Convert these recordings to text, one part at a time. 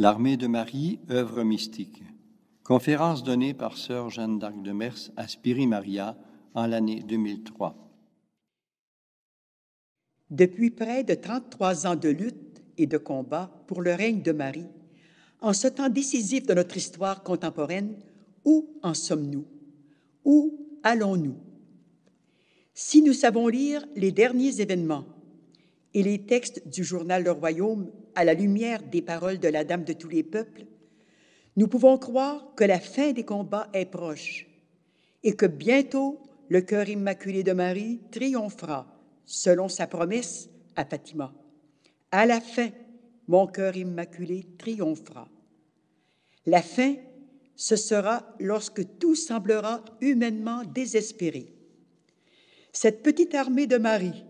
L'Armée de Marie, œuvre mystique. Conférence donnée par Sœur Jeanne d'Arc de Mers à Spiri Maria en l'année 2003. Depuis près de 33 ans de lutte et de combat pour le règne de Marie, en ce temps décisif de notre histoire contemporaine, où en sommes-nous? Où allons-nous? Si nous savons lire les derniers événements et les textes du journal Le Royaume à la lumière des paroles de la Dame de tous les peuples, nous pouvons croire que la fin des combats est proche et que bientôt le cœur immaculé de Marie triomphera, selon sa promesse à Fatima. À la fin, mon cœur immaculé triomphera. La fin, ce sera lorsque tout semblera humainement désespéré. Cette petite armée de Marie,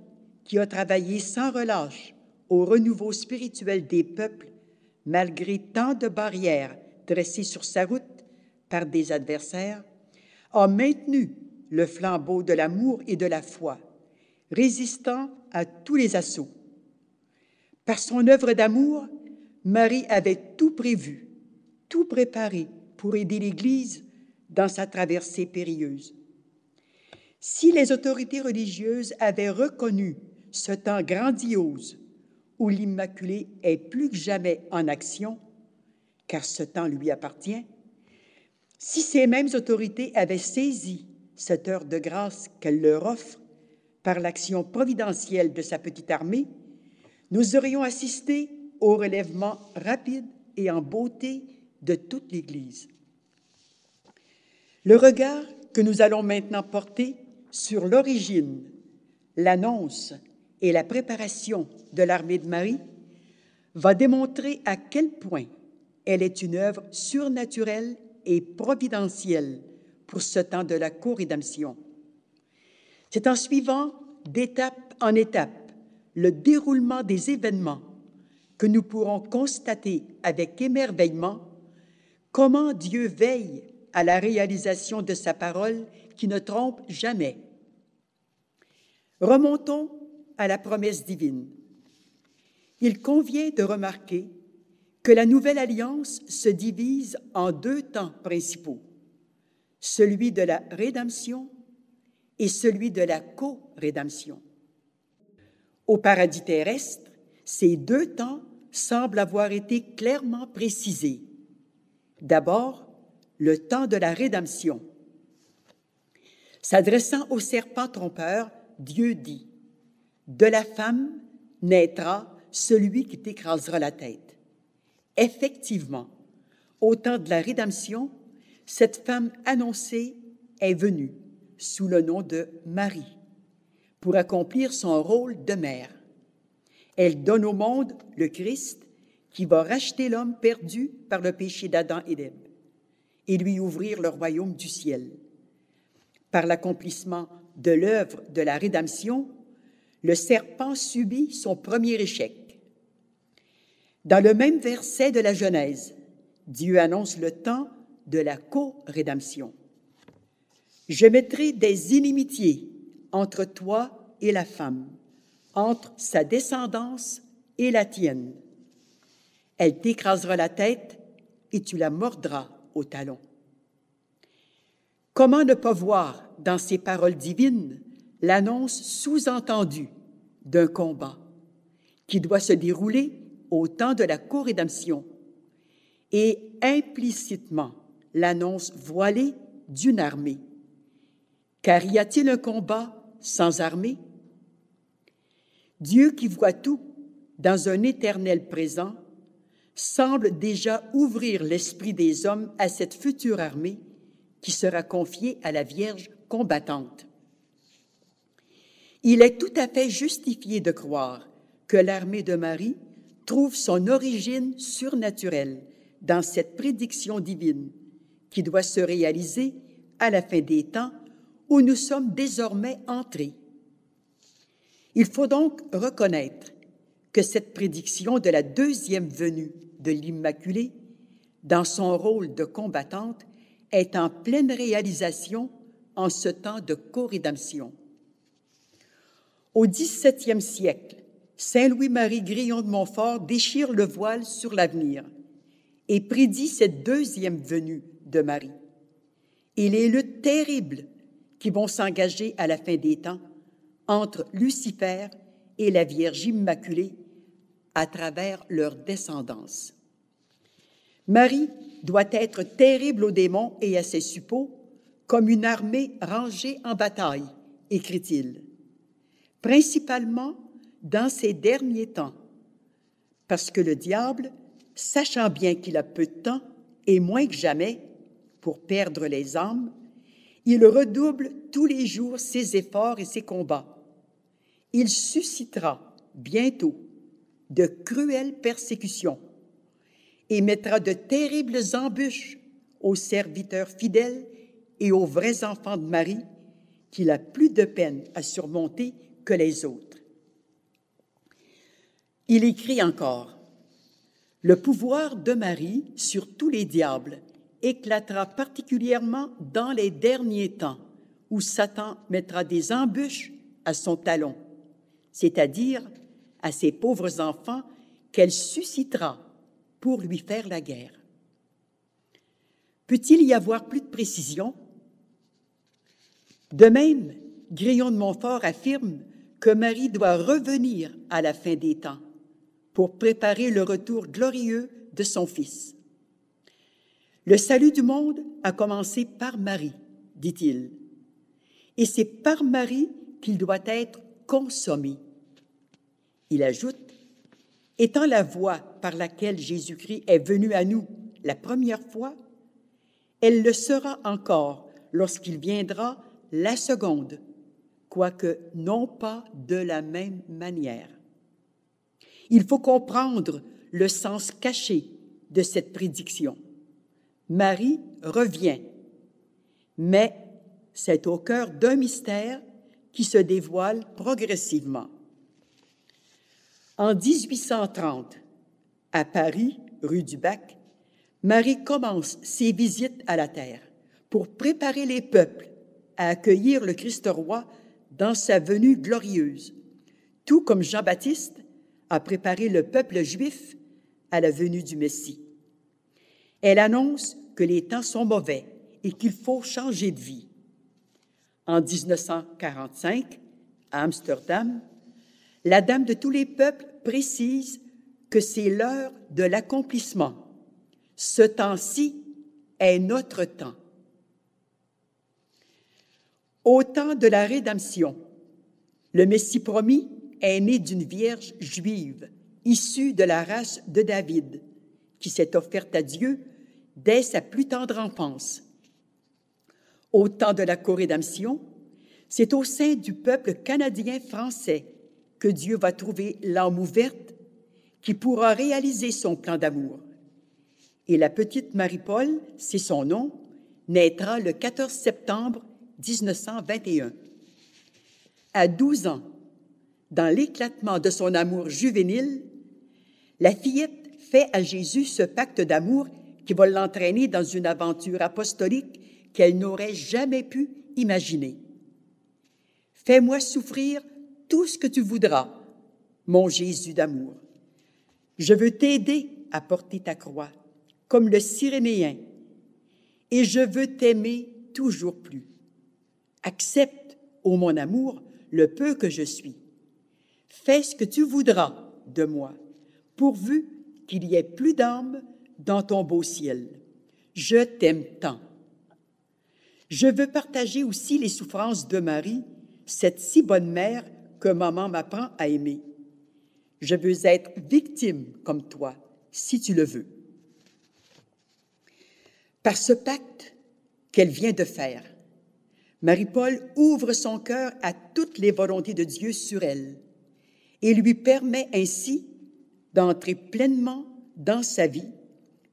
qui a travaillé sans relâche au renouveau spirituel des peuples, malgré tant de barrières dressées sur sa route par des adversaires, a maintenu le flambeau de l'amour et de la foi, résistant à tous les assauts. Par son œuvre d'amour, Marie avait tout prévu, tout préparé pour aider l'Église dans sa traversée périlleuse. Si les autorités religieuses avaient reconnu ce temps grandiose où l'Immaculée est plus que jamais en action, car ce temps lui appartient, si ces mêmes autorités avaient saisi cette heure de grâce qu'elle leur offre par l'action providentielle de sa petite armée, nous aurions assisté au relèvement rapide et en beauté de toute l'Église. Le regard que nous allons maintenant porter sur l'origine, l'annonce et la préparation de l'armée de Marie va démontrer à quel point elle est une œuvre surnaturelle et providentielle pour ce temps de la co-rédemption. C'est en suivant d'étape en étape le déroulement des événements que nous pourrons constater avec émerveillement comment Dieu veille à la réalisation de sa parole qui ne trompe jamais. Remontons à la promesse divine. Il convient de remarquer que la nouvelle alliance se divise en deux temps principaux, celui de la rédemption et celui de la co-rédemption. Au paradis terrestre, ces deux temps semblent avoir été clairement précisés. D'abord, le temps de la rédemption. S'adressant au serpent trompeur, Dieu dit « De la femme naîtra celui qui t'écrasera la tête. » Effectivement, au temps de la rédemption, cette femme annoncée est venue sous le nom de Marie pour accomplir son rôle de mère. Elle donne au monde le Christ qui va racheter l'homme perdu par le péché d'Adam et d'Ève et lui ouvrir le royaume du ciel. Par l'accomplissement de l'œuvre de la rédemption, le serpent subit son premier échec. Dans le même verset de la Genèse, Dieu annonce le temps de la co-rédemption. « Je mettrai des inimitiés entre toi et la femme, entre sa descendance et la tienne. Elle t'écrasera la tête et tu la mordras au talon. » Comment ne pas voir dans ces paroles divines l'annonce sous-entendue d'un combat qui doit se dérouler au temps de la co-rédemption et implicitement l'annonce voilée d'une armée? Car y a-t-il un combat sans armée? Dieu qui voit tout dans un éternel présent semble déjà ouvrir l'esprit des hommes à cette future armée qui sera confiée à la Vierge combattante. Il est tout à fait justifié de croire que l'armée de Marie trouve son origine surnaturelle dans cette prédiction divine qui doit se réaliser à la fin des temps où nous sommes désormais entrés. Il faut donc reconnaître que cette prédiction de la deuxième venue de l'Immaculée, dans son rôle de combattante, est en pleine réalisation en ce temps de co-rédemption. Au XVIIe siècle, Saint Louis-Marie Grillon de Montfort déchire le voile sur l'avenir et prédit cette deuxième venue de Marie et les luttes terribles qui vont s'engager à la fin des temps entre Lucifer et la Vierge Immaculée à travers leur descendance. Marie doit être terrible aux démons et à ses suppôts, comme une armée rangée en bataille, écrit-il, principalement dans ces derniers temps, parce que le diable, sachant bien qu'il a peu de temps et moins que jamais pour perdre les âmes, il redouble tous les jours ses efforts et ses combats. Il suscitera bientôt de cruelles persécutions et mettra de terribles embûches aux serviteurs fidèles et aux vrais enfants de Marie qu'il a plus de peine à surmonter que les autres. Il écrit encore, « Le pouvoir de Marie sur tous les diables éclatera particulièrement dans les derniers temps, où Satan mettra des embûches à son talon, c'est-à-dire à ses pauvres enfants qu'elle suscitera pour lui faire la guerre. » Peut-il y avoir plus de précision? De même, Grillon de Montfort affirme que Marie doit revenir à la fin des temps pour préparer le retour glorieux de son Fils. Le salut du monde a commencé par Marie, dit-il, et c'est par Marie qu'il doit être consommé. Il ajoute, étant la voie par laquelle Jésus-Christ est venu à nous la première fois, elle le sera encore lorsqu'il viendra la seconde, quoique non pas de la même manière. Il faut comprendre le sens caché de cette prédiction. Marie revient, mais c'est au cœur d'un mystère qui se dévoile progressivement. En 1830, à Paris, rue du Bac, Marie commence ses visites à la terre pour préparer les peuples à accueillir le Christ roi dans sa venue glorieuse, tout comme Jean-Baptiste a préparé le peuple juif à la venue du Messie. Elle annonce que les temps sont mauvais et qu'il faut changer de vie. En 1945, à Amsterdam, la Dame de tous les peuples précise que c'est l'heure de l'accomplissement. Ce temps-ci est notre temps. Au temps de la rédemption, le Messie promis est né d'une vierge juive, issue de la race de David, qui s'est offerte à Dieu dès sa plus tendre enfance. Au temps de la co-rédemption, c'est au sein du peuple canadien-français que Dieu va trouver l'âme ouverte qui pourra réaliser son plan d'amour. Et la petite Marie-Paul, c'est son nom, naîtra le 14 septembre 1921. À 12 ans, dans l'éclatement de son amour juvénile, la fillette fait à Jésus ce pacte d'amour qui va l'entraîner dans une aventure apostolique qu'elle n'aurait jamais pu imaginer. « Fais-moi souffrir tout ce que tu voudras, mon Jésus d'amour. Je veux t'aider à porter ta croix, comme le Cyrénéen, et je veux t'aimer toujours plus. Accepte, ô mon amour, le peu que je suis. Fais ce que tu voudras de moi, pourvu qu'il y ait plus d'âmes dans ton beau ciel. Je t'aime tant. Je veux partager aussi les souffrances de Marie, cette si bonne mère que maman m'apprend à aimer. Je veux être victime comme toi, si tu le veux. » Par ce pacte qu'elle vient de faire, Marie-Paul ouvre son cœur à toutes les volontés de Dieu sur elle et lui permet ainsi d'entrer pleinement dans sa vie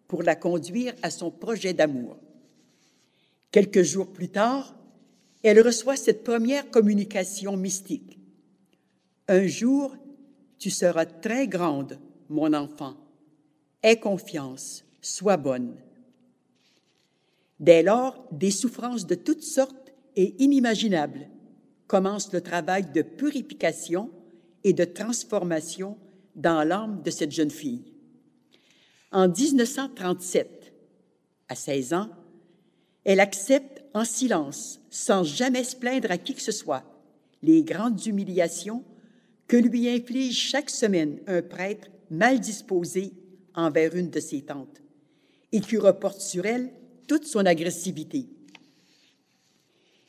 pour la conduire à son projet d'amour. Quelques jours plus tard, elle reçoit cette première communication mystique. « Un jour, tu seras très grande, mon enfant. Aie confiance, sois bonne. » Dès lors, des souffrances de toutes sortes et inimaginables commence le travail de purification et de transformation dans l'âme de cette jeune fille. En 1937, à 16 ans, elle accepte en silence, sans jamais se plaindre à qui que ce soit, les grandes humiliations que lui inflige chaque semaine un prêtre mal disposé envers une de ses tantes et qui reporte sur elle toute son agressivité.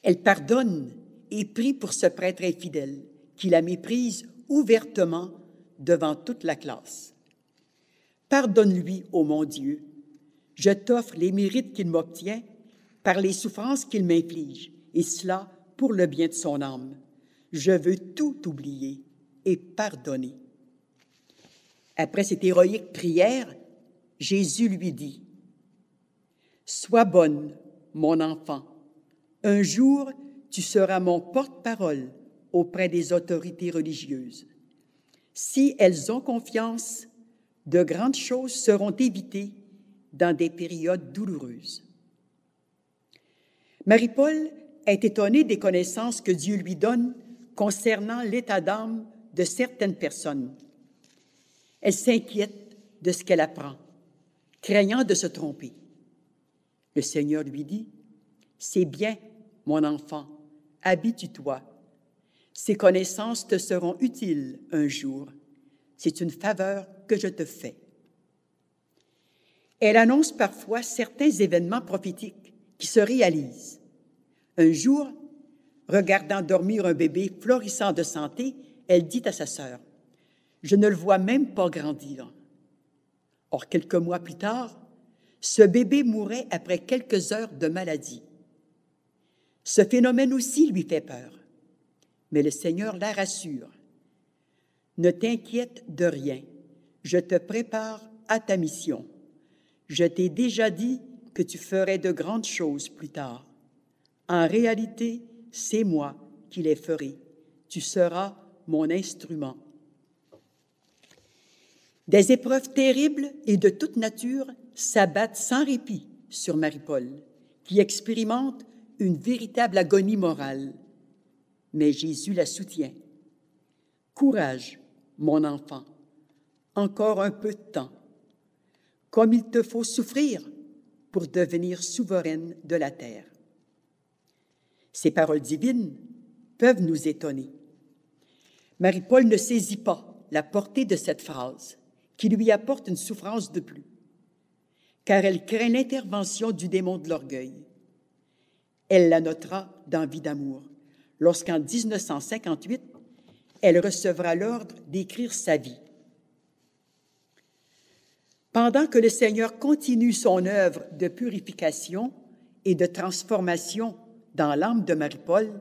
Elle pardonne et prie pour ce prêtre infidèle qui la méprise ouvertement devant toute la classe. « Pardonne-lui, ô mon Dieu, je t'offre les mérites qu'il m'obtient par les souffrances qu'il m'inflige, et cela pour le bien de son âme. Je veux tout oublier et pardonner. » Après cette héroïque prière, Jésus lui dit, « Sois bonne, mon enfant. Un jour, tu seras mon porte-parole auprès des autorités religieuses. Si elles ont confiance, de grandes choses seront évitées dans des périodes douloureuses. » Marie-Paul est étonnée des connaissances que Dieu lui donne concernant l'état d'âme de certaines personnes. Elle s'inquiète de ce qu'elle apprend, craignant de se tromper. Le Seigneur lui dit, « C'est bien, mon enfant, habitue-toi. Ces connaissances te seront utiles un jour. C'est une faveur que je te fais. » Elle annonce parfois certains événements prophétiques qui se réalisent. Un jour, regardant dormir un bébé florissant de santé, elle dit à sa sœur, « Je ne le vois même pas grandir. » Or, quelques mois plus tard, ce bébé mourait après quelques heures de maladie. Ce phénomène aussi lui fait peur, mais le Seigneur la rassure. « Ne t'inquiète de rien, je te prépare à ta mission. Je t'ai déjà dit que tu ferais de grandes choses plus tard. En réalité, c'est moi qui les ferai. Tu seras mon instrument. » Des épreuves terribles et de toute nature s'abattent sans répit sur Marie-Paul, qui expérimente une véritable agonie morale. Mais Jésus la soutient. « Courage, mon enfant, encore un peu de temps, comme il te faut souffrir pour devenir souveraine de la terre. » Ces paroles divines peuvent nous étonner. Marie-Paul ne saisit pas la portée de cette phrase qui lui apporte une souffrance de plus, car elle craint l'intervention du démon de l'orgueil. Elle la notera dans Vie d'amour, lorsqu'en 1958, elle recevra l'ordre d'écrire sa vie. Pendant que le Seigneur continue son œuvre de purification et de transformation dans l'âme de Marie-Paul,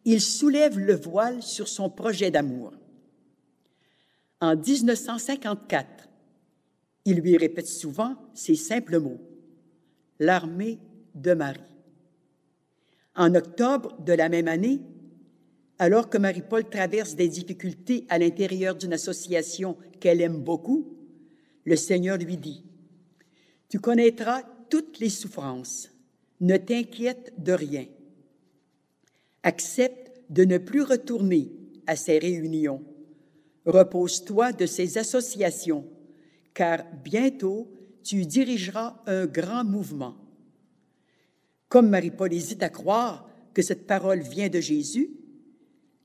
il soulève le voile sur son projet d'amour. En 1954, il lui répète souvent ces simples mots, « L'armée de Marie ». En octobre de la même année, alors que Marie-Paul traverse des difficultés à l'intérieur d'une association qu'elle aime beaucoup, le Seigneur lui dit, « Tu connaîtras toutes les souffrances, ne t'inquiète de rien. Accepte de ne plus retourner à ces réunions. Repose-toi de ces associations, car bientôt tu dirigeras un grand mouvement. » Comme Marie-Paul hésite à croire que cette parole vient de Jésus,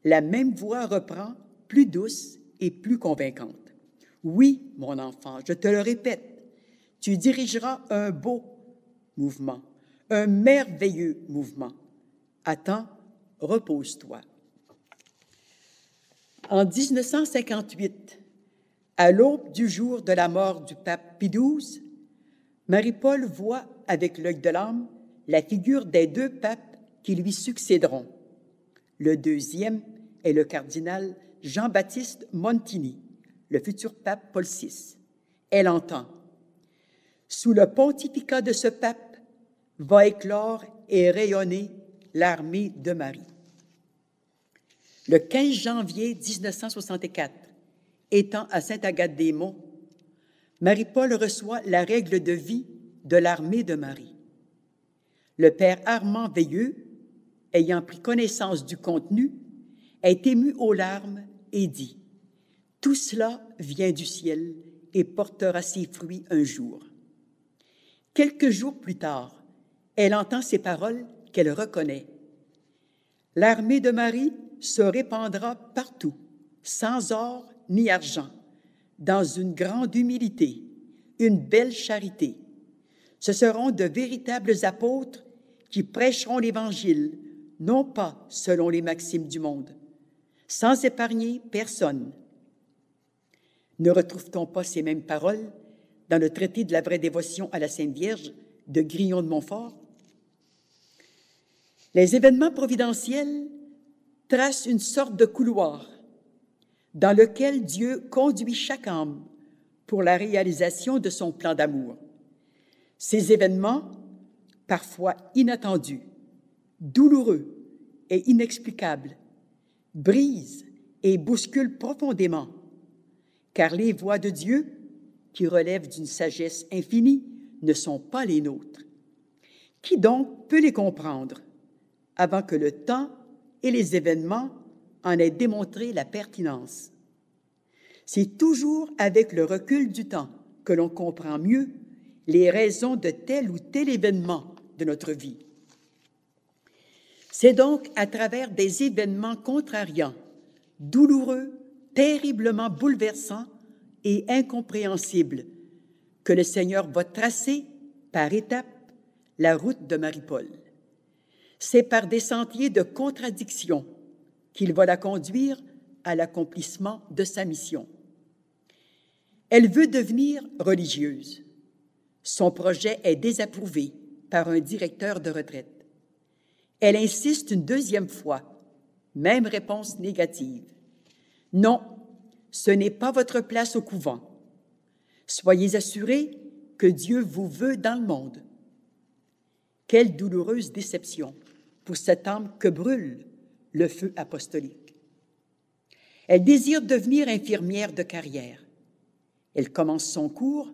la même voix reprend, plus douce et plus convaincante. « Oui, mon enfant, je te le répète, tu dirigeras un beau mouvement, un merveilleux mouvement. Attends, repose-toi. » En 1958, à l'aube du jour de la mort du pape Pie XII, Marie-Paul voit avec l'œil de l'âme la figure des deux papes qui lui succéderont. Le deuxième est le cardinal Jean-Baptiste Montini, le futur pape Paul VI. Elle entend « Sous le pontificat de ce pape va éclore et rayonner l'armée de Marie. » Le 15 janvier 1964, étant à Sainte-Agathe-des-Monts, Marie-Paul reçoit la règle de vie de l'armée de Marie. Le père Armand Veilleux, ayant pris connaissance du contenu, est ému aux larmes et dit « Tout cela vient du ciel et portera ses fruits un jour. Quelques jours plus tard, elle entend ces paroles qu'elle reconnaît. L'armée de Marie se répandra partout, sans or ni argent, dans une grande humilité, une belle charité. Ce seront de véritables apôtres qui prêcheront l'Évangile, non pas selon les maximes du monde, sans épargner personne. Ne retrouve-t-on pas ces mêmes paroles dans le traité de la vraie dévotion à la Sainte Vierge de Grignon de Montfort? Les événements providentiels tracent une sorte de couloir dans lequel Dieu conduit chaque âme pour la réalisation de son plan d'amour. Ces événements, parfois inattendus, douloureux et inexplicables, brisent et bousculent profondément, car les voies de Dieu, qui relèvent d'une sagesse infinie, ne sont pas les nôtres. Qui donc peut les comprendre avant que le temps et les événements en aient démontré la pertinence? C'est toujours avec le recul du temps que l'on comprend mieux les raisons de tel ou tel événement de notre vie. C'est donc à travers des événements contrariants, douloureux, terriblement bouleversants et incompréhensibles que le Seigneur va tracer par étapes la route de Marie-Paul. C'est par des sentiers de contradiction qu'il va la conduire à l'accomplissement de sa mission. Elle veut devenir religieuse. Son projet est désapprouvé par un directeur de retraite. Elle insiste une deuxième fois, même réponse négative. Non, ce n'est pas votre place au couvent. Soyez assurés que Dieu vous veut dans le monde. Quelle douloureuse déception pour cette âme que brûle le feu apostolique. Elle désire devenir infirmière de carrière. Elle commence son cours,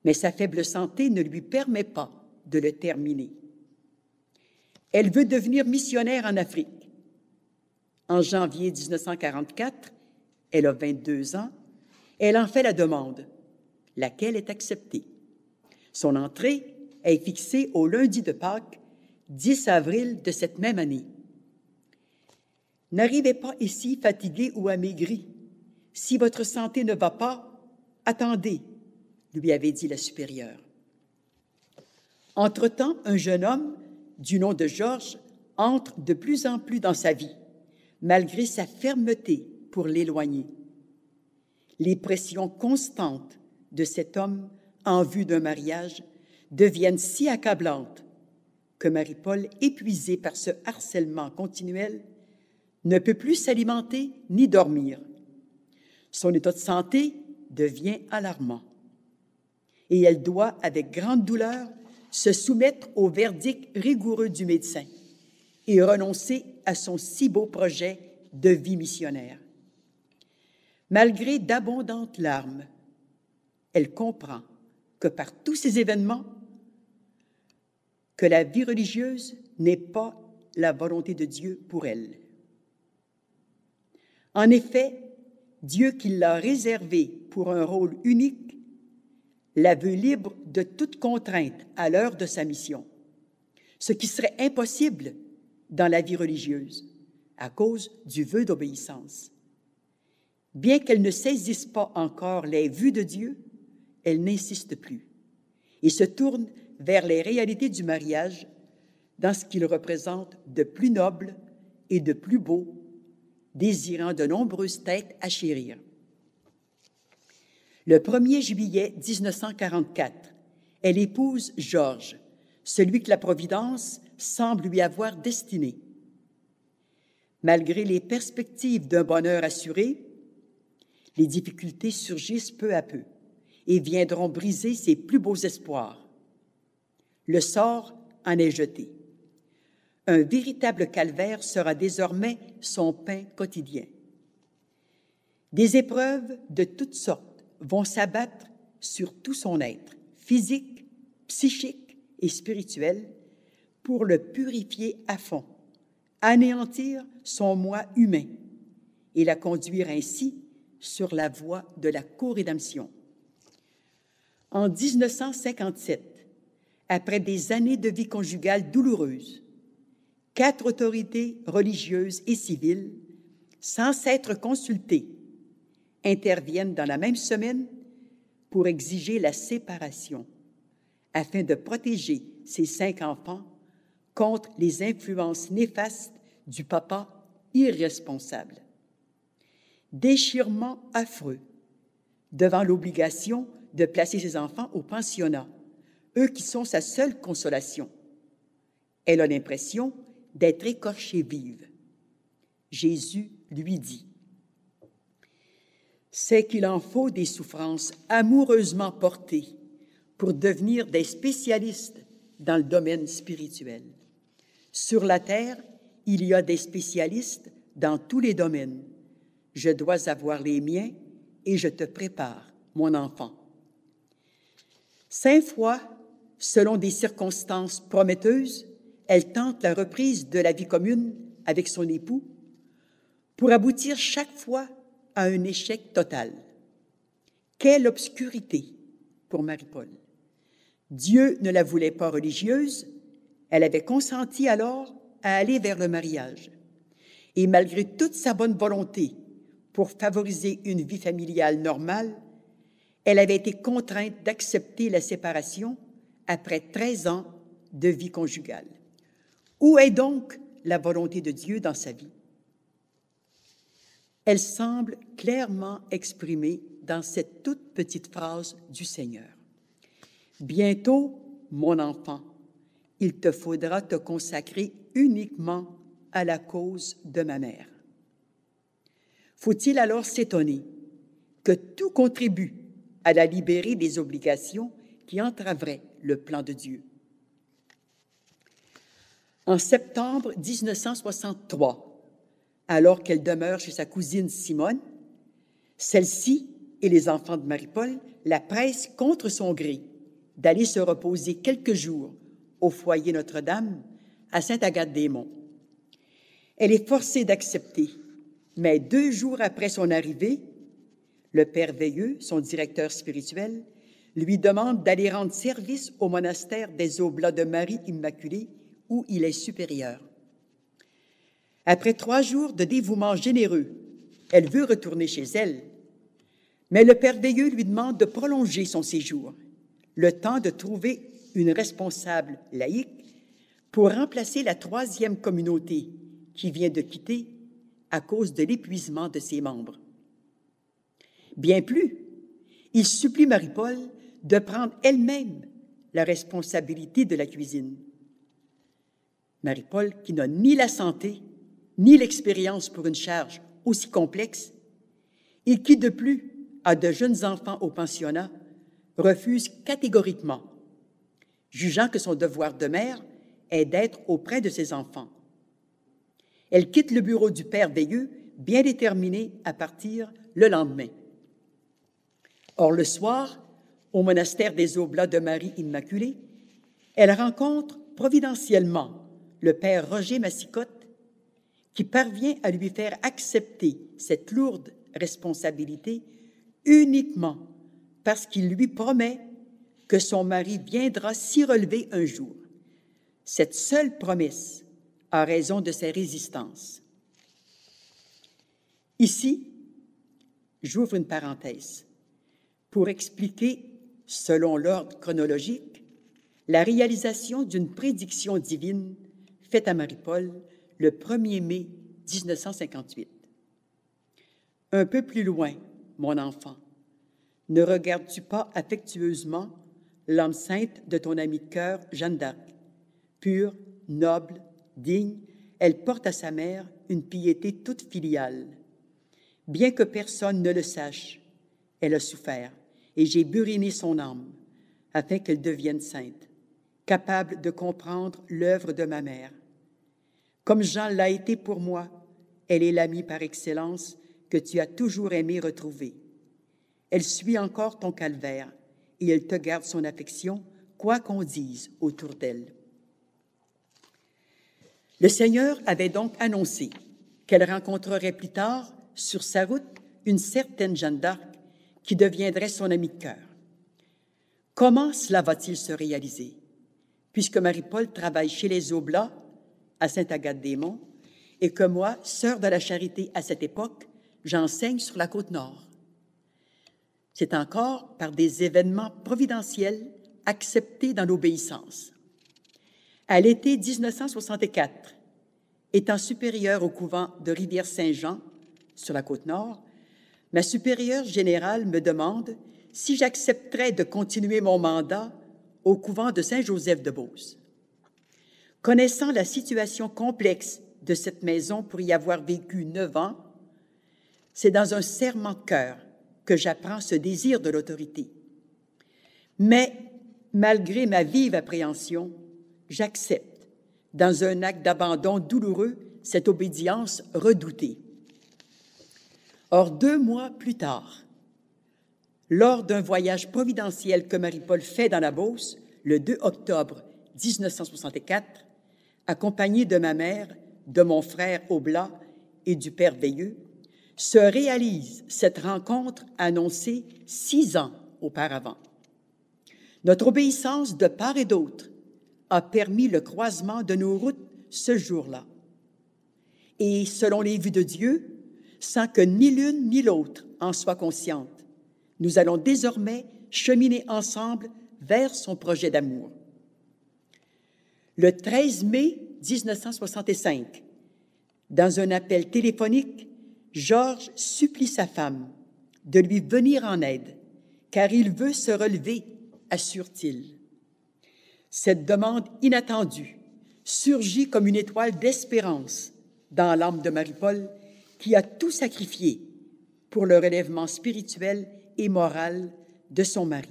mais sa faible santé ne lui permet pas de le terminer. Elle veut devenir missionnaire en Afrique. En janvier 1944, elle a 22 ans, elle en fait la demande, laquelle est acceptée. Son entrée est fixée au lundi de Pâques, 10 avril de cette même année. « N'arrivez pas ici fatigué ou amaigri. Si votre santé ne va pas, attendez, » lui avait dit la supérieure. Entre-temps, un jeune homme du nom de Georges entre de plus en plus dans sa vie, malgré sa fermeté pour l'éloigner. Les pressions constantes de cet homme en vue d'un mariage deviennent si accablantes que Marie-Paul, épuisée par ce harcèlement continuel, ne peut plus s'alimenter ni dormir. Son état de santé devient alarmant et elle doit, avec grande douleur, se soumettre au verdict rigoureux du médecin et renoncer à son si beau projet de vie missionnaire. Malgré d'abondantes larmes, elle comprend que par tous ces événements, que la vie religieuse n'est pas la volonté de Dieu pour elle. En effet, Dieu qui l'a réservée pour un rôle unique, la veut libre de toute contrainte à l'heure de sa mission, ce qui serait impossible dans la vie religieuse à cause du vœu d'obéissance. Bien qu'elle ne saisisse pas encore les vues de Dieu, elle n'insiste plus et se tourne vers les réalités du mariage dans ce qu'il représente de plus noble et de plus beau, désirant de nombreuses têtes à chérir. Le 1er juillet 1944, elle épouse Georges, celui que la Providence semble lui avoir destiné. Malgré les perspectives d'un bonheur assuré, les difficultés surgissent peu à peu et viendront briser ses plus beaux espoirs. Le sort en est jeté. Un véritable calvaire sera désormais son pain quotidien. Des épreuves de toutes sortes vont s'abattre sur tout son être, physique, psychique et spirituel, pour le purifier à fond, anéantir son moi humain et la conduire ainsi sur la voie de la co-rédemption. En 1957, après des années de vie conjugale douloureuse, 4 autorités religieuses et civiles, sans s'être consultées, interviennent dans la même semaine pour exiger la séparation, afin de protéger ces 5 enfants contre les influences néfastes du papa irresponsable. Déchirement affreux devant l'obligation de placer ses enfants au pensionnat, eux qui sont sa seule consolation. Elle a l'impression d'être écorchée vive. Jésus lui dit: « C'est qu'il en faut des souffrances amoureusement portées pour devenir des spécialistes dans le domaine spirituel. Sur la terre, il y a des spécialistes dans tous les domaines. Je dois avoir les miens et je te prépare, mon enfant. » 5 fois, selon des circonstances prometteuses, elle tente la reprise de la vie commune avec son époux pour aboutir chaque fois à un échec total. Quelle obscurité pour Marie-Paul! Dieu ne la voulait pas religieuse, elle avait consenti alors à aller vers le mariage. Et malgré toute sa bonne volonté pour favoriser une vie familiale normale, elle avait été contrainte d'accepter la séparation après 13 ans de vie conjugale. Où est donc la volonté de Dieu dans sa vie? Elle semble clairement exprimée dans cette toute petite phrase du Seigneur. « Bientôt, mon enfant, il te faudra te consacrer uniquement à la cause de ma mère. » Faut-il alors s'étonner que tout contribue à la libérer des obligations qui entraveraient le plan de Dieu? En septembre 1963, alors qu'elle demeure chez sa cousine Simone, celle-ci et les enfants de Marie-Paul la pressent contre son gré d'aller se reposer quelques jours au foyer Notre-Dame à Sainte-Agathe-des-Monts. Elle est forcée d'accepter, mais 2 jours après son arrivée, le Père Veilleux, son directeur spirituel, lui demande d'aller rendre service au monastère des Oblats de Marie Immaculée, où il est supérieur. Après 3 jours de dévouement généreux, elle veut retourner chez elle, mais le Père Veilleux lui demande de prolonger son séjour, le temps de trouver une responsable laïque pour remplacer la 3e communauté qui vient de quitter à cause de l'épuisement de ses membres. Bien plus, il supplie Marie-Paul de prendre elle-même la responsabilité de la cuisine. Marie-Paul, qui n'a ni la santé, ni l'expérience pour une charge aussi complexe, et qui, de plus, a de jeunes enfants au pensionnat, refuse catégoriquement, jugeant que son devoir de mère est d'être auprès de ses enfants. Elle quitte le bureau du Père Veilleux, bien déterminée à partir le lendemain. Or, le soir, au monastère des Oblats de Marie Immaculée, elle rencontre providentiellement le Père Roger Massicotte, qui parvient à lui faire accepter cette lourde responsabilité uniquement parce qu'il lui promet que son mari viendra s'y relever un jour. Cette seule promesse a raison de ses résistances. Ici, j'ouvre une parenthèse pour expliquer, selon l'ordre chronologique, la réalisation d'une prédiction divine faite à Marie-Paul le 1er mai 1958. Un peu plus loin, mon enfant, ne regardes-tu pas affectueusement l'âme sainte de ton amie de cœur, Jeanne d'Arc? Pure, noble, digne, elle porte à sa mère une piété toute filiale. Bien que personne ne le sache, elle a souffert, et j'ai buriné son âme, afin qu'elle devienne sainte, capable de comprendre l'œuvre de ma mère. Comme Jean l'a été pour moi, elle est l'amie par excellence que tu as toujours aimé retrouver. Elle suit encore ton calvaire et elle te garde son affection, quoi qu'on dise autour d'elle. Le Seigneur avait donc annoncé qu'elle rencontrerait plus tard, sur sa route, une certaine Jeanne d'Arc qui deviendrait son amie de cœur. Comment cela va-t-il se réaliser? Puisque Marie-Paul travaille chez les Oblats, à Sainte-Agathe-des-Monts, et que moi, sœur de la Charité à cette époque, j'enseigne sur la Côte-Nord. C'est encore par des événements providentiels acceptés dans l'obéissance. À l'été 1964, étant supérieure au couvent de Rivière-Saint-Jean, sur la Côte-Nord, ma supérieure générale me demande si j'accepterais de continuer mon mandat au couvent de Saint-Joseph-de-Beauce. Connaissant la situation complexe de cette maison pour y avoir vécu 9 ans, c'est dans un serrement de cœur que j'apprends ce désir de l'autorité. Mais, malgré ma vive appréhension, j'accepte, dans un acte d'abandon douloureux, cette obédience redoutée. Or, 2 mois plus tard, lors d'un voyage providentiel que Marie-Paul fait dans la Beauce, le 2 octobre 1964, accompagnée de ma mère, de mon frère Oblat et du père Veilleux, se réalise cette rencontre annoncée 6 ans auparavant. Notre obéissance de part et d'autre a permis le croisement de nos routes ce jour-là. Et selon les vues de Dieu, sans que ni l'une ni l'autre en soit consciente, nous allons désormais cheminer ensemble vers son projet d'amour. Le 13 mai 1965, dans un appel téléphonique, Georges supplie sa femme de lui venir en aide, car il veut se relever, assure-t-il. Cette demande inattendue surgit comme une étoile d'espérance dans l'âme de Marie-Paul, qui a tout sacrifié pour le relèvement spirituel et moral de son mari.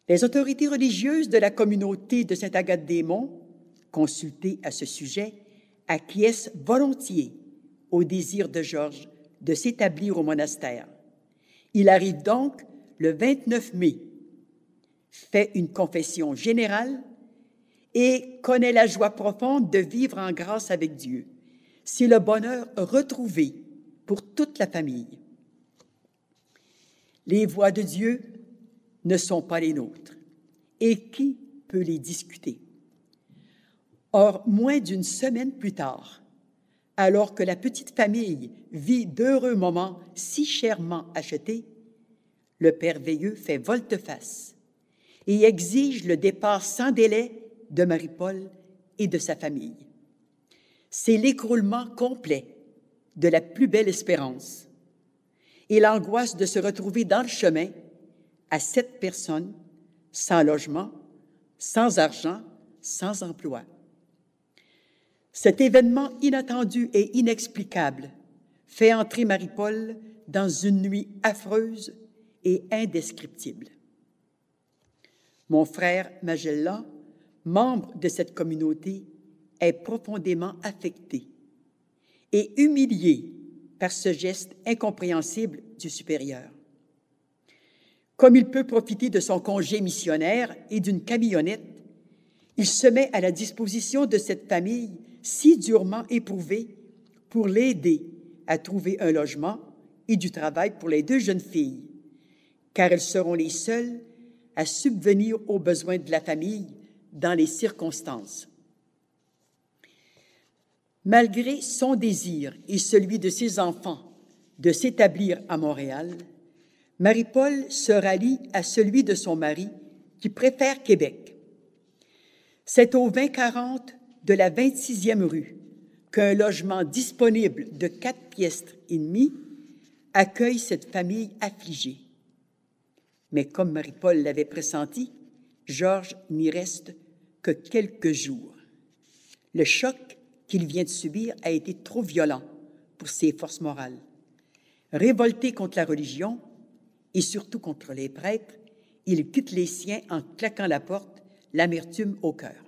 Les autorités religieuses de la communauté de Sainte-Agathe-des-Monts, consultées à ce sujet, acquiescent volontiers au désir de Georges de s'établir au monastère. Il arrive donc le 29 mai, fait une confession générale et connaît la joie profonde de vivre en grâce avec Dieu. C'est le bonheur retrouvé pour toute la famille. Les voies de Dieu ne sont pas les nôtres, et qui peut les discuter? Or, moins d'une semaine plus tard, alors que la petite famille vit d'heureux moments si chèrement achetés, le père Veilleux fait volte-face et exige le départ sans délai de Marie-Paul et de sa famille. C'est l'écroulement complet de la plus belle espérance et l'angoisse de se retrouver dans le chemin à 7 personnes, sans logement, sans argent, sans emploi. Cet événement inattendu et inexplicable fait entrer Marie-Paul dans une nuit affreuse et indescriptible. Mon frère Magellan, membre de cette communauté, est profondément affecté et humilié par ce geste incompréhensible du supérieur. Comme il peut profiter de son congé missionnaire et d'une camionnette, il se met à la disposition de cette famille si durement éprouvée pour l'aider à trouver un logement et du travail pour les 2 jeunes filles, car elles seront les seules à subvenir aux besoins de la famille dans les circonstances. Malgré son désir et celui de ses enfants de s'établir à Montréal, Marie-Paul se rallie à celui de son mari qui préfère Québec. C'est au 2040 de la 26e rue qu'un logement disponible de 4 pièces et demie accueille cette famille affligée. Mais comme Marie-Paul l'avait pressenti, Georges n'y reste que quelques jours. Le choc qu'il vient de subir a été trop violent pour ses forces morales. Révolté contre la religion et surtout contre les prêtres, il quitte les siens en claquant la porte, l'amertume au cœur.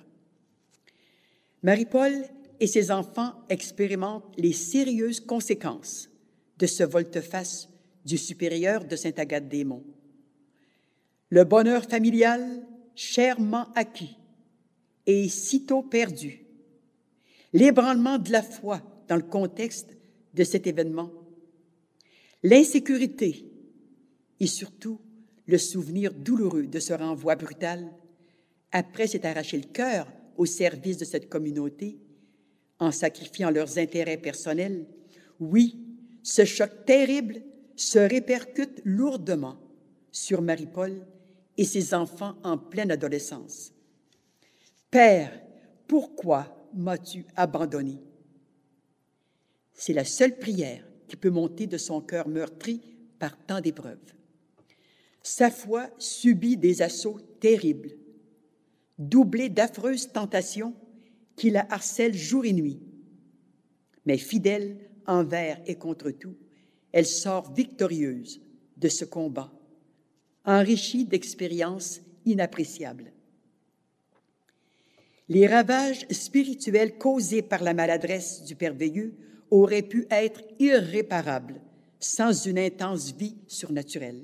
Marie-Paul et ses enfants expérimentent les sérieuses conséquences de ce volte-face du supérieur de Sainte-Agathe-des-Monts. Le bonheur familial, chèrement acquis, est sitôt perdu. L'ébranlement de la foi dans le contexte de cet événement, l'insécurité et surtout le souvenir douloureux de ce renvoi brutal, après s'être arraché le cœur au service de cette communauté, en sacrifiant leurs intérêts personnels, oui, ce choc terrible se répercute lourdement sur Marie-Paul et ses enfants en pleine adolescence. « Père, pourquoi m'as-tu abandonné? » C'est la seule prière qui peut monter de son cœur meurtri par tant d'épreuves. Sa foi subit des assauts terribles, doublés d'affreuses tentations qui la harcèlent jour et nuit. Mais fidèle envers et contre tout, elle sort victorieuse de ce combat, enrichie d'expériences inappréciables. Les ravages spirituels causés par la maladresse du Père Veilleux auraient pu être irréparables sans une intense vie surnaturelle.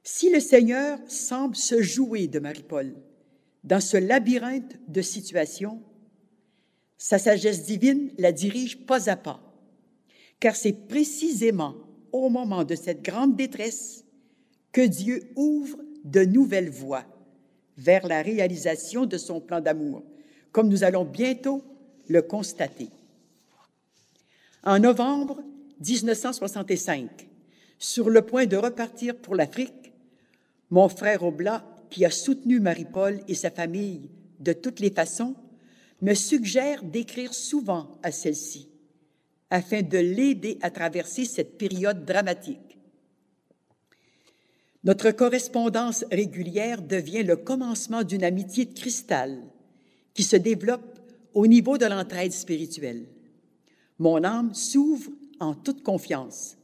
Si le Seigneur semble se jouer de Marie-Paul dans ce labyrinthe de situations, sa sagesse divine la dirige pas à pas, car c'est précisément au moment de cette grande détresse que Dieu ouvre de nouvelles voies vers la réalisation de son plan d'amour, comme nous allons bientôt le constater. En novembre 1965, sur le point de repartir pour l'Afrique, mon frère Oblat, qui a soutenu Marie-Paul et sa famille de toutes les façons, me suggère d'écrire souvent à celle-ci, afin de l'aider à traverser cette période dramatique. Notre correspondance régulière devient le commencement d'une amitié de cristal qui se développe au niveau de l'entraide spirituelle. Mon âme s'ouvre en toute confiance.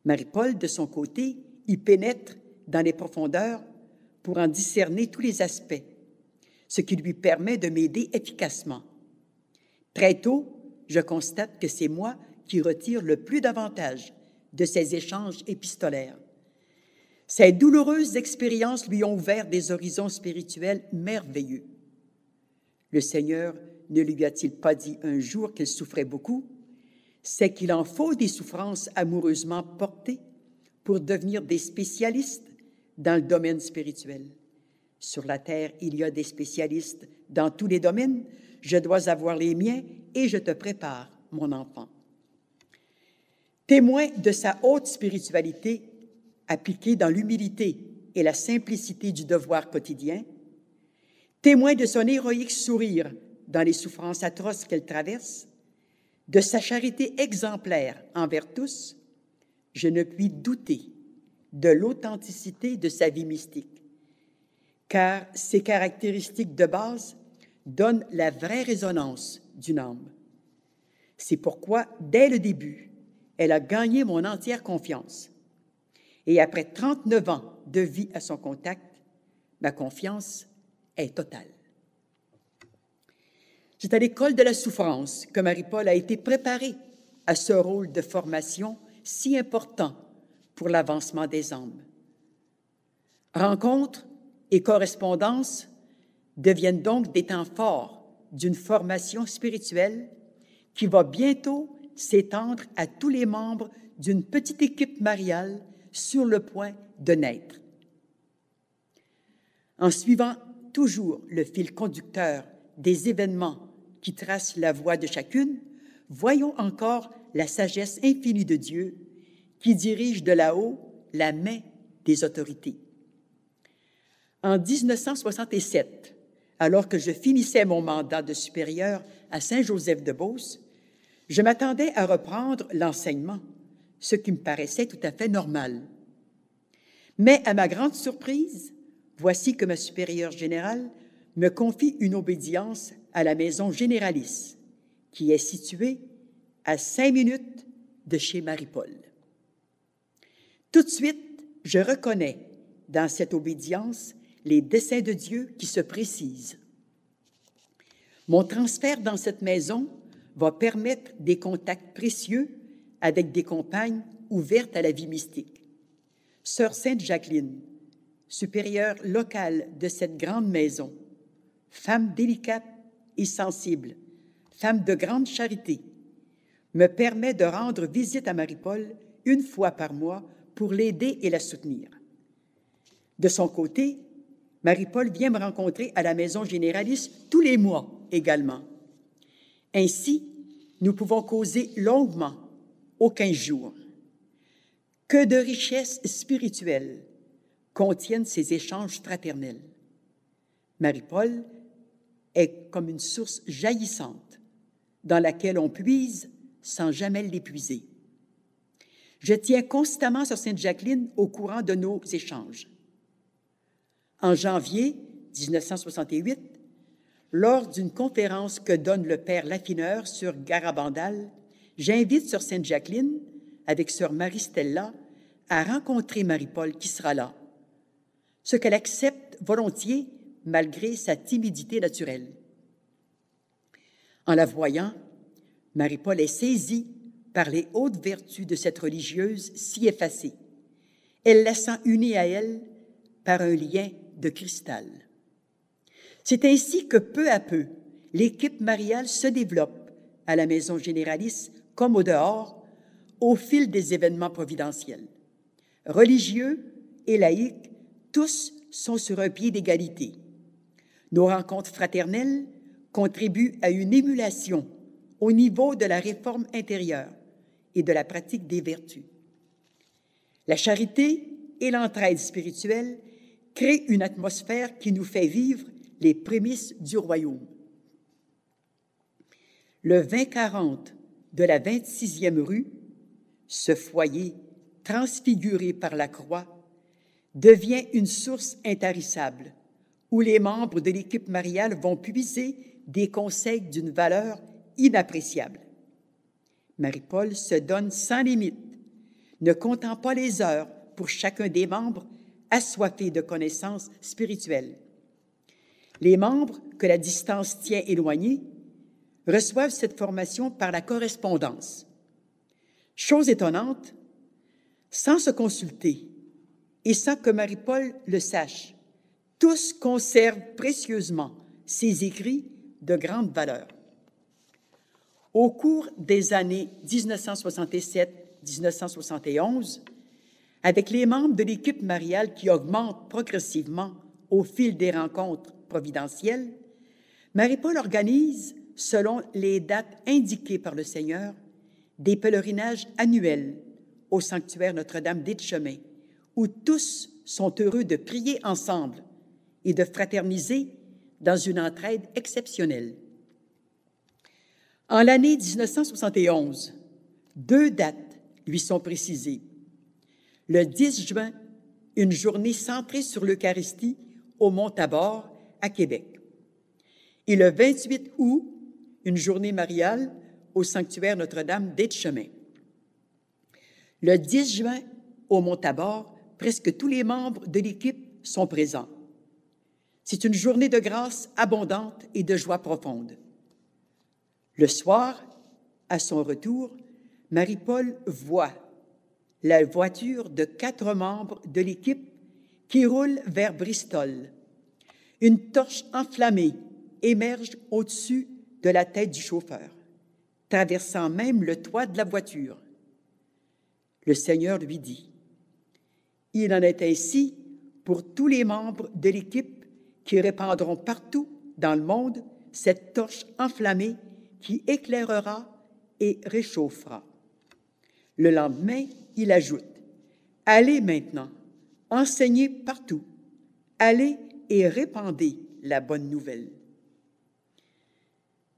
Marie-Paul, de son côté, y pénètre dans les profondeurs pour en discerner tous les aspects, ce qui lui permet de m'aider efficacement. Très tôt, je constate que c'est moi qui retire le plus d'avantage de ces échanges épistolaires. Ces douloureuses expériences lui ont ouvert des horizons spirituels merveilleux. Le Seigneur ne lui a-t-il pas dit un jour qu'elle souffrait beaucoup? C'est qu'il en faut des souffrances amoureusement portées pour devenir des spécialistes dans le domaine spirituel. Sur la terre, il y a des spécialistes dans tous les domaines. Je dois avoir les miens et je te prépare, mon enfant. Témoin de sa haute spiritualité, appliquée dans l'humilité et la simplicité du devoir quotidien, témoin de son héroïque sourire dans les souffrances atroces qu'elle traverse, de sa charité exemplaire envers tous, je ne puis douter de l'authenticité de sa vie mystique, car ses caractéristiques de base donnent la vraie résonance d'une âme. C'est pourquoi, dès le début, elle a gagné mon entière confiance. Et après 39 ans de vie à son contact, ma confiance est totale. C'est à l'école de la souffrance que Marie-Paul a été préparée à ce rôle de formation si important pour l'avancement des âmes. Rencontres et correspondances deviennent donc des temps forts d'une formation spirituelle qui va bientôt s'étendre à tous les membres d'une petite équipe mariale sur le point de naître. En suivant toujours le fil conducteur des événements qui tracent la voie de chacune, voyons encore la sagesse infinie de Dieu qui dirige de là-haut la main des autorités. En 1967, alors que je finissais mon mandat de supérieur à Saint-Joseph-de-Beauce, je m'attendais à reprendre l'enseignement, ce qui me paraissait tout à fait normal. Mais à ma grande surprise, voici que ma supérieure générale me confie une obédience à la maison généralice, qui est située à 5 minutes de chez Marie-Paul. Tout de suite, je reconnais dans cette obédience les desseins de Dieu qui se précisent. Mon transfert dans cette maison va permettre des contacts précieux avec des compagnes ouvertes à la vie mystique. Sœur Sainte-Jacqueline, supérieure locale de cette grande maison, femme délicate et sensible, femme de grande charité, me permet de rendre visite à Marie-Paul une fois par mois pour l'aider et la soutenir. De son côté, Marie-Paul vient me rencontrer à la Maison Généralice tous les mois également. Ainsi, nous pouvons causer longuement aux 15 jours. Que de richesses spirituelles contiennent ces échanges fraternels. Marie-Paul est comme une source jaillissante dans laquelle on puise sans jamais l'épuiser. Je tiens constamment sur Sainte-Jacqueline au courant de nos échanges. En janvier 1968, lors d'une conférence que donne le père Laffineur sur Garabandal, j'invite sœur Sainte-Jacqueline, avec sœur Marie-Stella, à rencontrer Marie-Paul qui sera là, ce qu'elle accepte volontiers malgré sa timidité naturelle. En la voyant, Marie-Paul est saisie par les hautes vertus de cette religieuse si effacée. Elle la sent unie à elle par un lien de cristal. C'est ainsi que peu à peu, l'équipe mariale se développe à la Maison Généralice comme au dehors, au fil des événements providentiels. Religieux et laïcs, tous sont sur un pied d'égalité. Nos rencontres fraternelles contribuent à une émulation au niveau de la réforme intérieure et de la pratique des vertus. La charité et l'entraide spirituelle créent une atmosphère qui nous fait vivre les prémices du royaume. Le 20-40 de la 26e rue, ce foyer transfiguré par la croix, devient une source intarissable où les membres de l'équipe mariale vont puiser des conseils d'une valeur inappréciable. Marie-Paul se donne sans limite, ne comptant pas les heures pour chacun des membres assoiffés de connaissances spirituelles. Les membres que la distance tient éloignés reçoivent cette formation par la correspondance. Chose étonnante, sans se consulter et sans que Marie-Paul le sache, tous conservent précieusement ses écrits de grande valeur. Au cours des années 1967-1971, avec les membres de l'équipe mariale qui augmentent progressivement au fil des rencontres providentielles, Marie-Paul organise, selon les dates indiquées par le Seigneur, des pèlerinages annuels au sanctuaire Notre-Dame d'Etchemin, où tous sont heureux de prier ensemble et de fraterniser dans une entraide exceptionnelle. En l'année 1971, 2 dates lui sont précisées. Le 10 juin, une journée centrée sur l'Eucharistie au Mont-Tabor, à Québec. Et le 28 août, une journée mariale au sanctuaire Notre-Dame d'Etchemin. Le 10 juin, au Mont-Tabor, presque tous les membres de l'équipe sont présents. C'est une journée de grâce abondante et de joie profonde. Le soir, à son retour, Marie-Paul voit la voiture de 4 membres de l'équipe qui roule vers Bristol. Une torche enflammée émerge au-dessus de la tête du chauffeur, traversant même le toit de la voiture. Le Seigneur lui dit, « Il en est ainsi pour tous les membres de l'équipe qui répandront partout dans le monde cette torche enflammée qui éclairera et réchauffera. » Le lendemain, il ajoute, « Allez maintenant, enseignez partout, allez et répandez la bonne nouvelle. »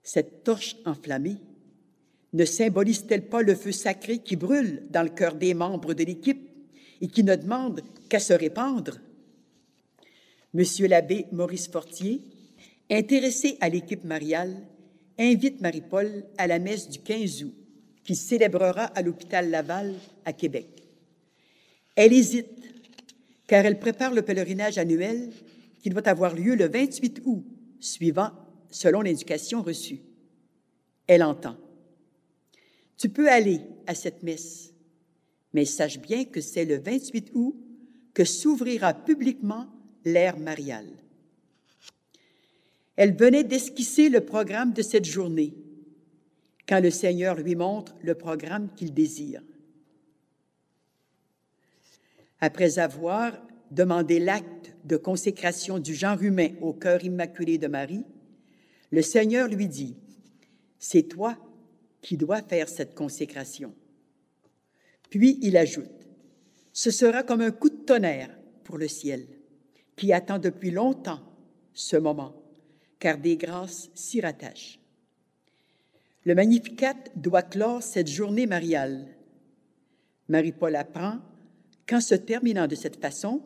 Cette torche enflammée ne symbolise-t-elle pas le feu sacré qui brûle dans le cœur des membres de l'équipe et qui ne demande qu'à se répandre? Monsieur l'abbé Maurice Fortier, intéressé à l'équipe mariale, invite Marie-Paul à la messe du 15 août, qui célébrera à l'hôpital Laval à Québec. Elle hésite, car elle prépare le pèlerinage annuel qui doit avoir lieu le 28 août suivant, selon l'indication reçue. Elle entend. « Tu peux aller à cette messe, mais sache bien que c'est le 28 août que s'ouvrira publiquement l'ère mariale. » Elle venait d'esquisser le programme de cette journée quand le Seigneur lui montre le programme qu'il désire. Après avoir demandé l'acte de consécration du genre humain au cœur immaculé de Marie, le Seigneur lui dit, « C'est toi qui dois faire cette consécration. » Puis il ajoute, « Ce sera comme un coup de tonnerre pour le ciel, qui attend depuis longtemps ce moment, car des grâces s'y rattachent. » Le Magnificat doit clore cette journée mariale. Marie-Paul apprend qu'en se terminant de cette façon,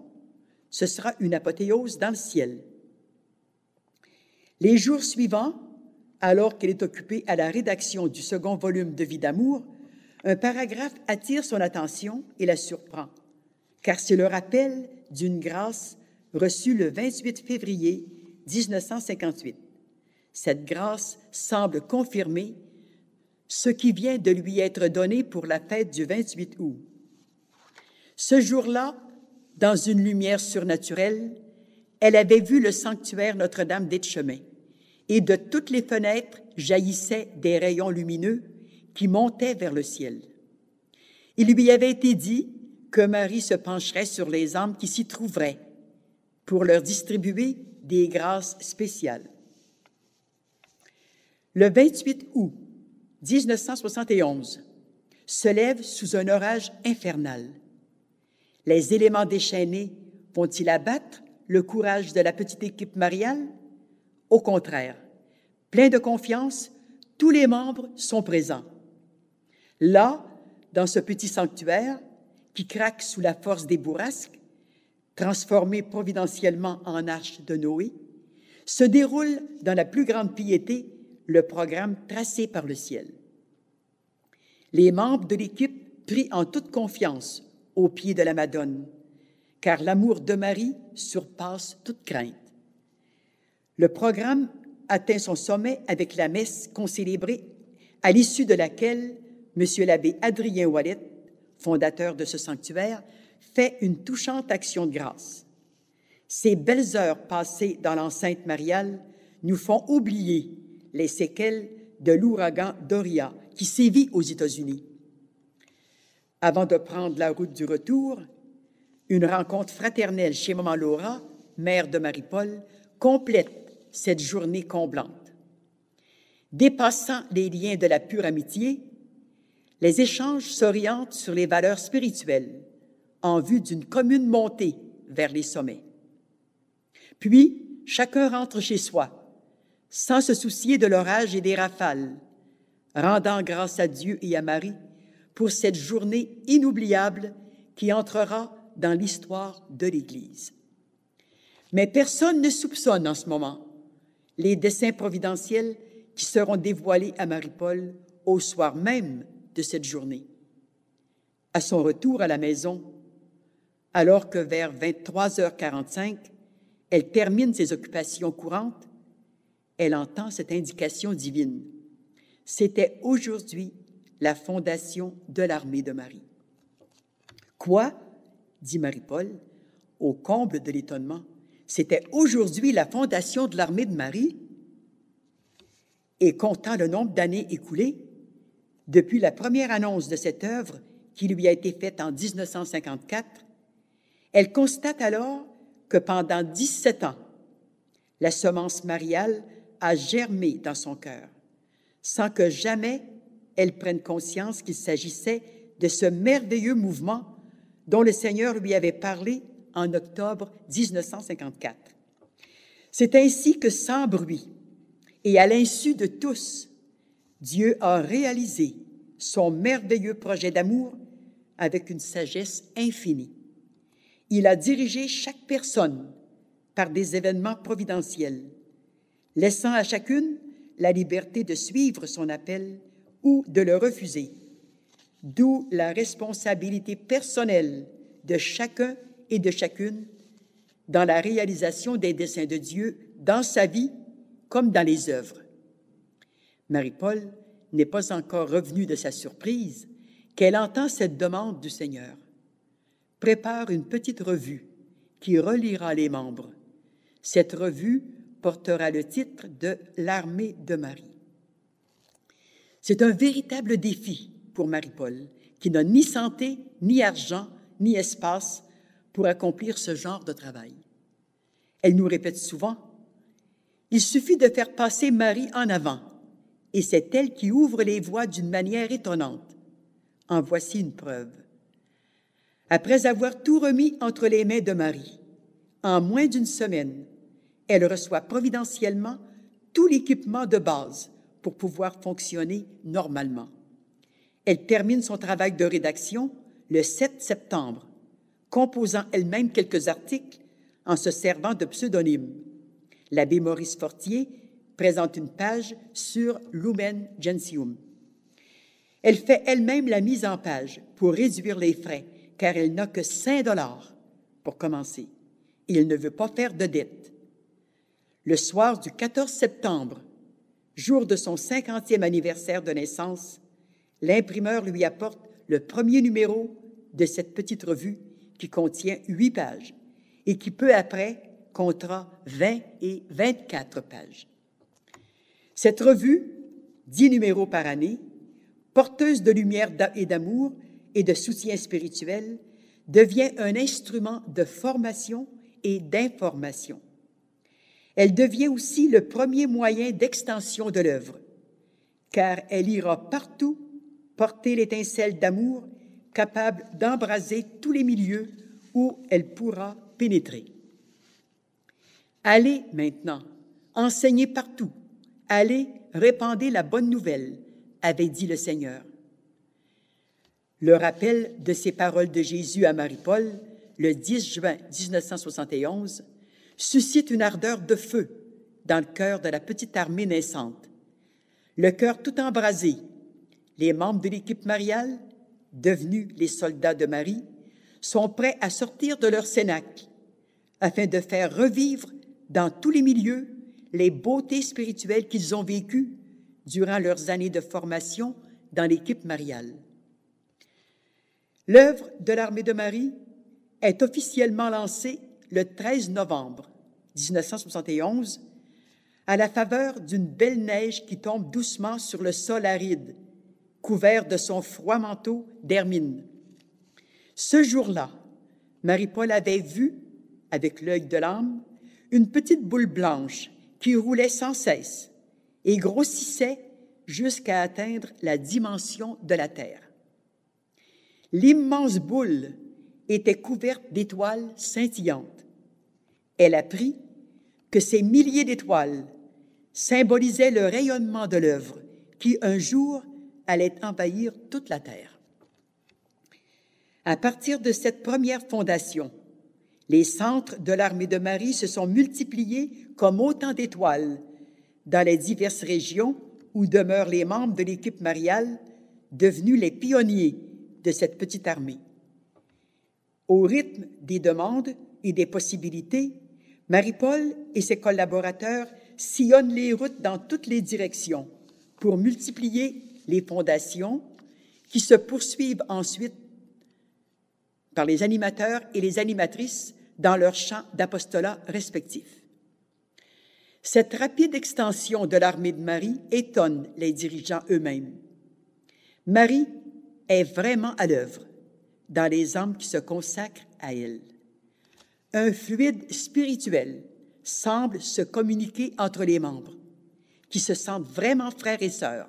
ce sera une apothéose dans le ciel. Les jours suivants, alors qu'elle est occupée à la rédaction du second volume de Vie d'amour, un paragraphe attire son attention et la surprend, car c'est le rappel d'une grâce reçue le 28 février 1958. Cette grâce semble confirmer ce qui vient de lui être donné pour la fête du 28 août. Ce jour-là, dans une lumière surnaturelle, elle avait vu le sanctuaire Notre-Dame d'Etchemin, et de toutes les fenêtres jaillissaient des rayons lumineux qui montaient vers le ciel. Il lui avait été dit que Marie se pencherait sur les âmes qui s'y trouveraient pour leur distribuer des grâces spéciales. Le 28 août 1971 se lève sous un orage infernal. Les éléments déchaînés vont-ils abattre le courage de la petite équipe mariale? Au contraire, plein de confiance, tous les membres sont présents. Là, dans ce petit sanctuaire qui craque sous la force des bourrasques, transformé providentiellement en arche de Noé, se déroule dans la plus grande piété le programme tracé par le ciel. Les membres de l'équipe prient en toute confiance au pied de la Madone, car l'amour de Marie surpasse toute crainte. Le programme atteint son sommet avec la messe concélébrée, à l'issue de laquelle M. l'abbé Adrien Ouellet, fondateur de ce sanctuaire, fait une touchante action de grâce. Ces belles heures passées dans l'enceinte mariale nous font oublier les séquelles de l'ouragan Doria qui sévit aux États-Unis. Avant de prendre la route du retour, une rencontre fraternelle chez Maman Laura, mère de Marie-Paul, complète cette journée comblante. Dépassant les liens de la pure amitié, les échanges s'orientent sur les valeurs spirituelles en vue d'une commune montée vers les sommets. Puis, chacun rentre chez soi, sans se soucier de l'orage et des rafales, rendant grâce à Dieu et à Marie pour cette journée inoubliable qui entrera dans l'histoire de l'Église. Mais personne ne soupçonne en ce moment les desseins providentiels qui seront dévoilés à Marie-Paul au soir même de cette journée. À son retour à la maison, alors que vers 23h45, elle termine ses occupations courantes, elle entend cette indication divine. C'était aujourd'hui la fondation de l'armée de Marie. « Quoi ?» dit Marie-Paul, au comble de l'étonnement. « C'était aujourd'hui la fondation de l'armée de Marie? » Et comptant le nombre d'années écoulées, depuis la première annonce de cette œuvre qui lui a été faite en 1954, elle constate alors que pendant 17 ans, la semence mariale a germé dans son cœur, sans que jamais elle prenne conscience qu'il s'agissait de ce merveilleux mouvement dont le Seigneur lui avait parlé en octobre 1954. C'est ainsi que, sans bruit et à l'insu de tous, Dieu a réalisé son merveilleux projet d'amour avec une sagesse infinie. Il a dirigé chaque personne par des événements providentiels, laissant à chacune la liberté de suivre son appel ou de le refuser, d'où la responsabilité personnelle de chacun et de chacune dans la réalisation des desseins de Dieu dans sa vie comme dans les œuvres. Marie-Paul n'est pas encore revenue de sa surprise qu'elle entend cette demande du Seigneur. Prépare une petite revue qui reliera les membres. Cette revue portera le titre de « L'armée de Marie ». C'est un véritable défi pour Marie-Paul, qui n'a ni santé, ni argent, ni espace pour accomplir ce genre de travail. Elle nous répète souvent, « Il suffit de faire passer Marie en avant, et c'est elle qui ouvre les voies d'une manière étonnante. En voici une preuve. » Après avoir tout remis entre les mains de Marie, en moins d'une semaine, elle reçoit providentiellement tout l'équipement de base pour pouvoir fonctionner normalement. Elle termine son travail de rédaction le 7 septembre, composant elle-même quelques articles en se servant de pseudonymes. L'abbé Maurice Fortier présente une page sur Lumen Gentium. Elle fait elle-même la mise en page pour réduire les frais, car elle n'a que 5 $ pour commencer. Et elle ne veut pas faire de dette. Le soir du 14 septembre, jour de son 50e anniversaire de naissance, l'imprimeur lui apporte le premier numéro de cette petite revue qui contient 8 pages et qui, peu après, comptera 20 et 24 pages. Cette revue, 10 numéros par année, porteuse de lumière et d'amour et de soutien spirituel, devient un instrument de formation et d'information. Elle devient aussi le premier moyen d'extension de l'œuvre, car elle ira partout porter l'étincelle d'amour capable d'embraser tous les milieux où elle pourra pénétrer. Allez maintenant, enseignez partout, allez, répandez la bonne nouvelle, avait dit le Seigneur. Le rappel de ces paroles de Jésus à Marie-Paul, le 10 juin 1971, suscite une ardeur de feu dans le cœur de la petite armée naissante. Le cœur tout embrasé, les membres de l'équipe mariale, devenus les soldats de Marie, sont prêts à sortir de leur cénacle afin de faire revivre dans tous les milieux les beautés spirituelles qu'ils ont vécues durant leurs années de formation dans l'équipe mariale. L'œuvre de l'Armée de Marie est officiellement lancée le 13 novembre 1971 à la faveur d'une belle neige qui tombe doucement sur le sol aride, couvert de son froid manteau d'hermine. Ce jour-là, Marie-Paul avait vu, avec l'œil de l'âme, une petite boule blanche qui roulait sans cesse et grossissait jusqu'à atteindre la dimension de la Terre. L'immense boule était couverte d'étoiles scintillantes. Elle apprit que ces milliers d'étoiles symbolisaient le rayonnement de l'œuvre qui, un jour, allait envahir toute la Terre. À partir de cette première fondation, les centres de l'Armée de Marie se sont multipliés comme autant d'étoiles dans les diverses régions où demeurent les membres de l'équipe mariale, devenus les pionniers de cette petite armée. Au rythme des demandes et des possibilités, Marie-Paul et ses collaborateurs sillonnent les routes dans toutes les directions pour multiplier les fondations qui se poursuivent ensuite par les animateurs et les animatrices dans leurs champs d'apostolat respectifs. Cette rapide extension de l'Armée de Marie étonne les dirigeants eux-mêmes. Marie est vraiment à l'œuvre dans les âmes qui se consacrent à elle. Un fluide spirituel semble se communiquer entre les membres, qui se sentent vraiment frères et sœurs.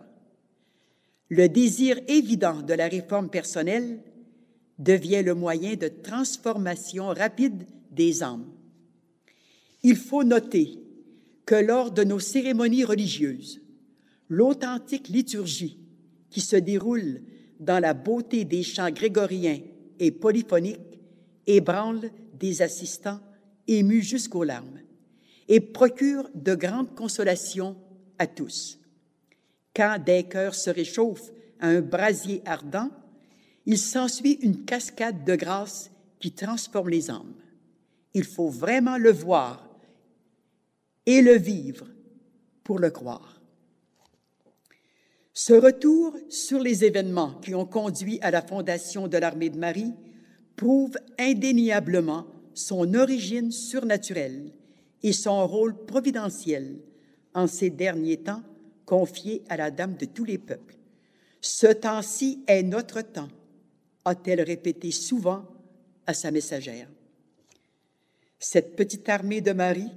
Le désir évident de la réforme personnelle devient le moyen de transformation rapide des âmes. Il faut noter que lors de nos cérémonies religieuses, l'authentique liturgie qui se déroule dans la beauté des chants grégoriens et polyphoniques ébranle des assistants émus jusqu'aux larmes et procure de grandes consolations à tous. Quand des cœurs se réchauffent à un brasier ardent, il s'ensuit une cascade de grâce qui transforme les âmes. Il faut vraiment le voir et le vivre pour le croire. Ce retour sur les événements qui ont conduit à la fondation de l'Armée de Marie prouve indéniablement son origine surnaturelle et son rôle providentiel en ces derniers temps confiés à la Dame de tous les peuples. Ce temps-ci est notre temps, a-t-elle répété souvent à sa messagère. Cette petite armée de Marie,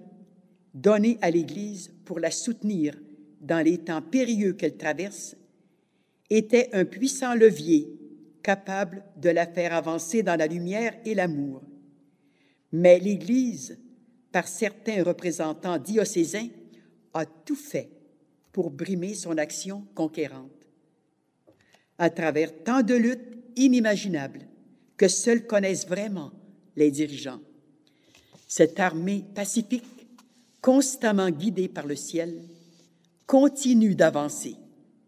donnée à l'Église pour la soutenir dans les temps périlleux qu'elle traverse, était un puissant levier capable de la faire avancer dans la lumière et l'amour. Mais l'Église, par certains représentants diocésains, a tout fait pour brimer son action conquérante. À travers tant de luttes inimaginables que seuls connaissent vraiment les dirigeants, cette armée pacifique, constamment guidée par le ciel, continue d'avancer,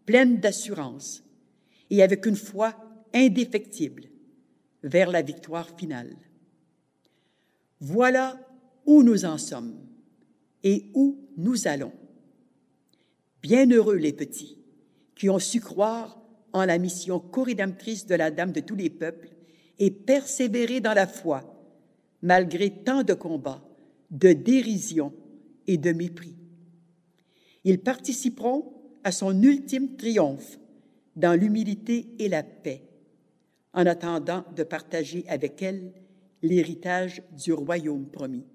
pleine d'assurance et avec une foi indéfectible vers la victoire finale. Voilà où nous en sommes et où nous allons. Bienheureux les petits qui ont su croire en la mission co-rédemptrice de la Dame de tous les peuples et persévérer dans la foi, malgré tant de combats, de dérision et de mépris. Ils participeront à son ultime triomphe dans l'humilité et la paix, en attendant de partager avec elle l'héritage du royaume promis.